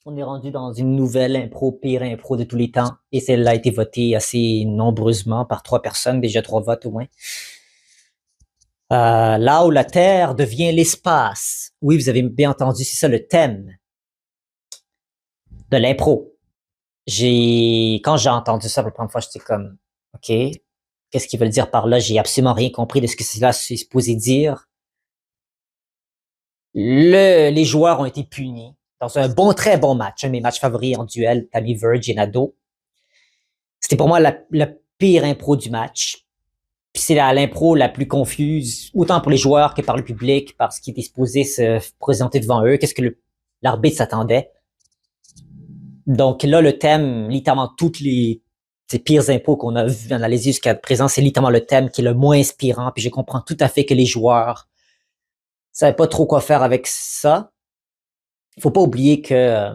On est rendu dans une nouvelle impro, pire impro de tous les temps. Et celle-là a été votée assez nombreusement par 3 personnes, déjà 3 votes au moins. Là où la Terre devient l'espace. Oui, vous avez bien entendu, c'est ça le thème de l'impro. Quand j'ai entendu ça pour la première fois, j'étais comme, OK, qu'est-ce qu'ils veulent dire par là? J'ai absolument rien compris de ce que cela est supposé dire. Les joueurs ont été punis dans un très bon match, un de mes matchs favoris en duel, Tammy Verge et Nado. C'était pour moi la pire impro du match. Puis c'est l'impro la plus confuse, autant pour les joueurs que par le public, parce qu'il était supposé se présenter devant eux. Qu'est-ce que l'arbitre s'attendait? Donc là, le thème, littéralement toutes ces pires impôts qu'on a vu analysés jusqu'à présent, c'est littéralement le thème qui est le moins inspirant. Puis je comprends tout à fait que les joueurs savaient pas trop quoi faire avec ça. Il faut pas oublier que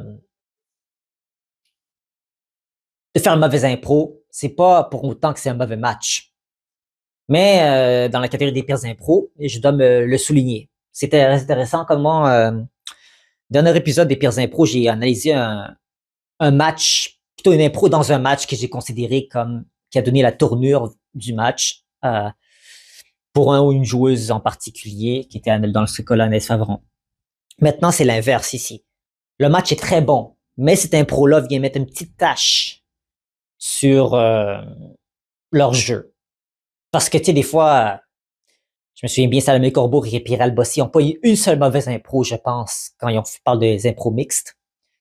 de faire une mauvaise impro, c'est pas pour autant que c'est un mauvais match. Mais dans la catégorie des pires impros, je dois me le souligner. C'était intéressant comment, dernier épisode des pires impros, j'ai analysé un match, plutôt une impro dans un match que j'ai considéré comme qui a donné la tournure du match pour un ou une joueuse en particulier, qui était dans ce cas-là Anaïs Favron. Maintenant, c'est l'inverse ici. Le match est très bon, mais cette impro-là vient mettre une petite tache sur leur jeu. Parce que, tu sais, des fois, je me souviens bien, Salomé Corbeau et Pierre Albossi n'ont pas eu une seule mauvaise impro, je pense, quand ils parlent des impros mixtes.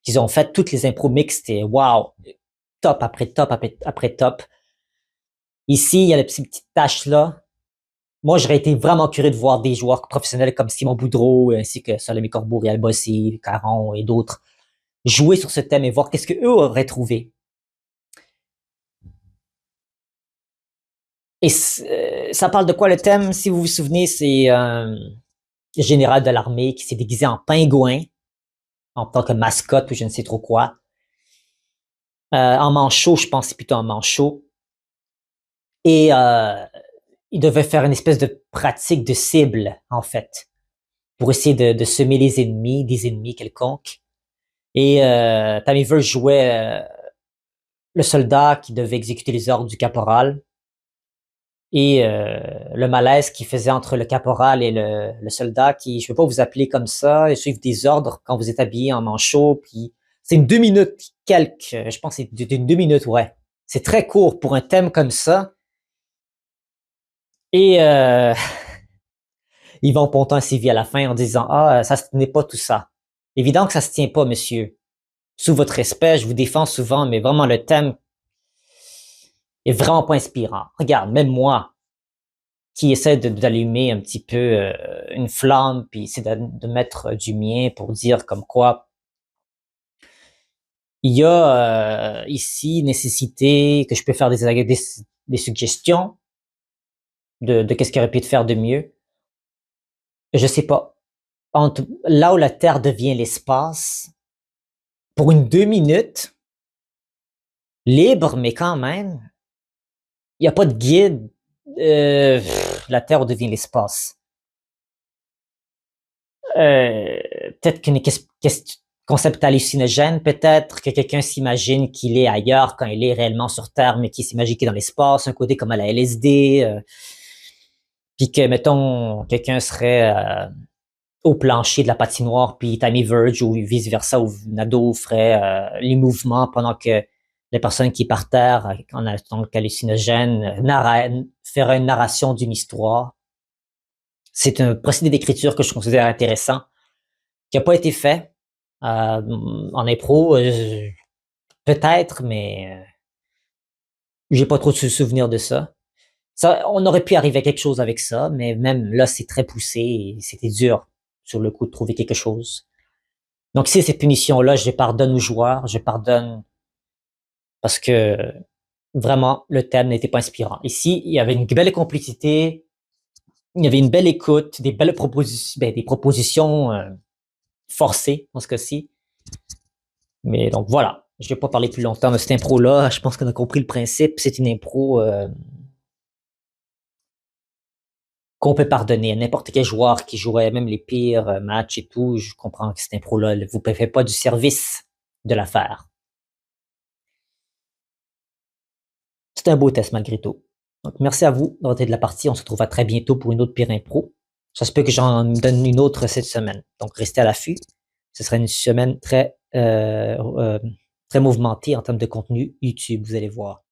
Ils ont fait toutes les impros mixtes et wow, top après top après top. Ici, il y a la petite tâche là. Moi, j'aurais été vraiment curieux de voir des joueurs professionnels comme Simon Boudreau, ainsi que Salomé Corbeau, Réal Bossy, Caron et d'autres, jouer sur ce thème et voir qu'est-ce qu'eux auraient trouvé. Et ça parle de quoi le thème? Si vous vous souvenez, c'est un général de l'armée qui s'est déguisé en pingouin, en tant que mascotte ou je ne sais trop quoi. En manchot, je pense c'est plutôt en manchot. Et il devait faire une espèce de pratique de cible, en fait, pour essayer de semer des ennemis quelconques. Et Tammy Verge jouait le soldat qui devait exécuter les ordres du caporal. Et le malaise qu'il faisait entre le caporal et le soldat qui, je ne veux pas vous appeler comme ça, et suivre des ordres quand vous êtes habillé en manchot, puis c'est une 2 minutes quelques, je pense que c'est une 2 minutes, ouais. C'est très court pour un thème comme ça. Et Yvon Pontin sévit à la fin en disant ah ça ce n'est pas tout ça. Évident que ça se tient pas, monsieur. Sous votre respect, je vous défends souvent, mais vraiment le thème est vraiment pas inspirant. Regarde, même moi, qui essaie d'allumer un petit peu une flamme, puis essaie de mettre du mien pour dire comme quoi il y a ici nécessité que je peux faire des suggestions de qu'est-ce qu'il aurait pu faire de mieux. Je sais pas. Là où la Terre devient l'espace, pour une 2 minutes, libre, mais quand même, il n'y a pas de guide. La Terre devient l'espace. Euh, Peut-être qu'une concept hallucinogène, peut-être que quelqu'un s'imagine qu'il est ailleurs quand il est réellement sur Terre, mais qu'il s'imagine qu'il est dans l'espace, un côté comme à la LSD, puis que, mettons, quelqu'un serait au plancher de la patinoire, puis Tammy Verge ou vice-versa, où Nado ferait les mouvements pendant que les personnes qui par terre, en tant qu'hallucinogène, ferait une narration d'une histoire. C'est un procédé d'écriture que je considère intéressant, qui n'a pas été fait en impro. Peut-être, mais j'ai pas trop de souvenirs de ça. Ça. On aurait pu arriver à quelque chose avec ça, mais même là, c'est très poussé et c'était dur sur le coup de trouver quelque chose. Donc, si cette punition-là, je les pardonne aux joueurs, je pardonne parce que vraiment, le thème n'était pas inspirant. Ici, il y avait une belle complicité, il y avait une belle écoute, des belles propositions, des propositions forcées dans ce cas-ci. Mais donc voilà, je vais pas parler plus longtemps de cette impro-là. Je pense qu'on a compris le principe. C'est une impro qu'on peut pardonner à n'importe quel joueur qui jouerait même les pires matchs et tout. Je comprends que cette impro-là, vous ne faites pas du service de l'affaire. C'est un beau test malgré tout. Donc, merci à vous d'avoir été de la partie. On se retrouve à très bientôt pour une autre pire impro. Ça se peut que j'en donne une autre cette semaine. Donc, restez à l'affût. Ce sera une semaine très mouvementée en termes de contenu YouTube, vous allez voir.